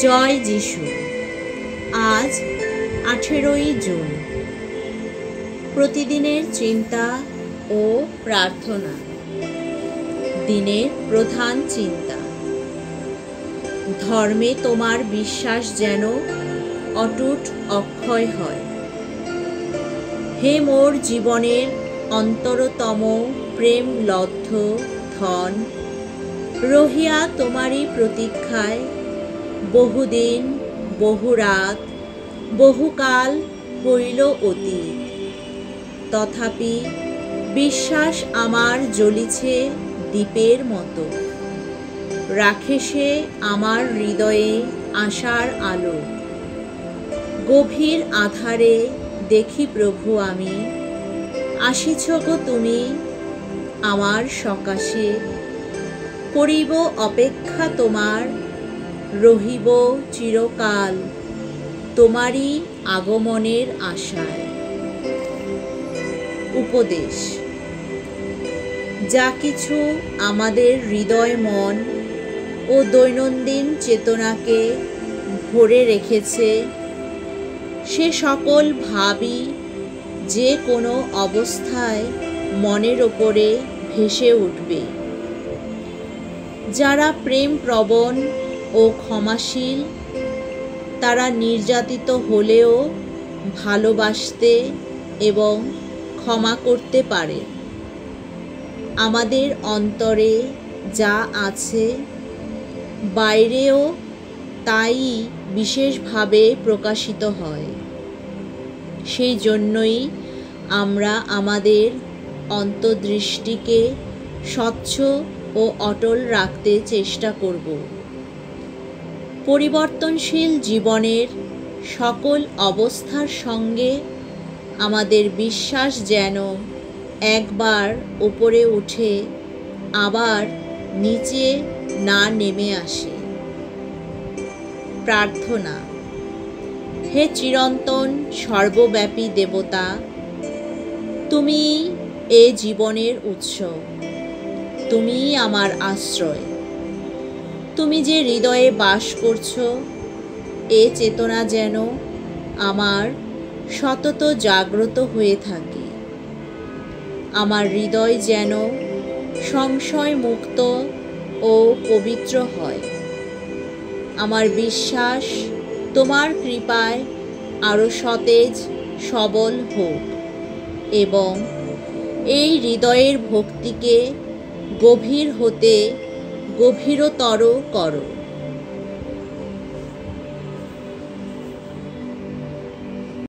জয় যিশু। আজ 18ই জুন। প্রতিদিনের চিন্তা ও প্রার্থনা। দিনের প্রধান চিন্তা। ধর্মে তোমার বিশ্বাস যেন অটুট অক্ষয় হয়। হে মোর জীবনের অন্তরতম প্রেম লব্ধ ধন, রহিয়া তোমারই প্রতীক্ষায় বহুদিন বহু রাত বহুকাল হইল অতীত। তথাপি বিশ্বাস আমার জ্বলিছে দীপের মতো, রাখে সে আমার হৃদয়ে আশার আলো। গভীর আধারে দেখি প্রভু আমি, আসিছ গো তুমি আমার সকাশে। করিব অপেক্ষা তোমার, রহিব চিরকাল তোমারই আগমনের আশায়। উপদেশ। যা কিছু আমাদের হৃদয় মন ও দৈনন্দিন চেতনাকে ভরে রেখেছে, সে সকল ভাবই যে কোনো অবস্থায় মনের ওপরে ভেসে উঠবে। যারা প্রেমপ্রবণ ও ক্ষমাশীল, তারা নির্যাতিত হলেও ভালোবাসতে এবং ক্ষমা করতে পারে। আমাদের অন্তরে যা আছে, বাইরেও তাই বিশেষভাবে প্রকাশিত হয়। সেই জন্যই আমরা আমাদের অন্তর্দৃষ্টিকে স্বচ্ছ ও অটল রাখতে চেষ্টা করব। পরিবর্তনশীল জীবনের সকল অবস্থার সঙ্গে আমাদের বিশ্বাস যেন একবার উপরে উঠে আবার নিচে না নেমে আসে। প্রার্থনা। হে চিরন্তন সর্বব্যাপী দেবতা, তুমি এ জীবনের উৎস, তুমি আমার আশ্রয়। তুমি যে হৃদয়ে বাস করছো, এ চেতনা যেন আমার সতত জাগ্রত হয়ে থাকে। আমার হৃদয় যেন সংশয় মুক্ত ও পবিত্র হয়। আমার বিশ্বাস তোমার কৃপায় আরও সতেজ সবল হোক এবং এই হৃদয়ের ভক্তিকে গভীর হতে গভীরতর করো।